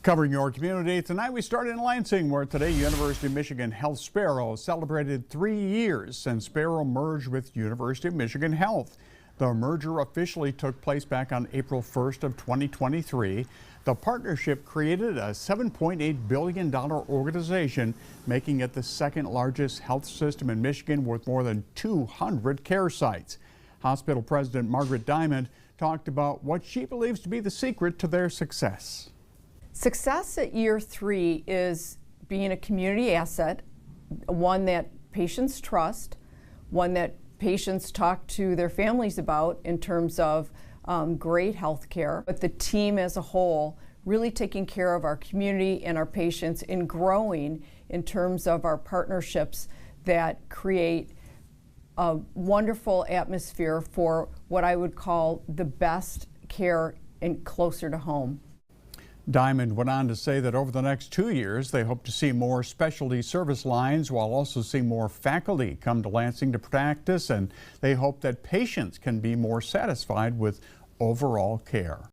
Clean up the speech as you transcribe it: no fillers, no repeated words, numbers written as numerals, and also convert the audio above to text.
Covering your community tonight, we start in Lansing, where today University of Michigan Health-Sparrow celebrated 3 years since Sparrow merged with University of Michigan Health. The merger officially took place back on April 1st of 2023. The partnership created a $7.8 billion organization, making it the second largest health system in Michigan with more than 200 care sites. Hospital President Margaret Diamond talked about what she believes to be the secret to their success. Success at year 3 is being a community asset, one that patients trust, one that patients talk to their families about in terms of great health care, but the team as a whole really taking care of our community and our patients and growing in terms of our partnerships that create a wonderful atmosphere for what I would call the best care and closer to home. Diamond went on to say that over the next 2 years, they hope to see more specialty service lines while also seeing more faculty come to Lansing to practice, and they hope that patients can be more satisfied with overall care.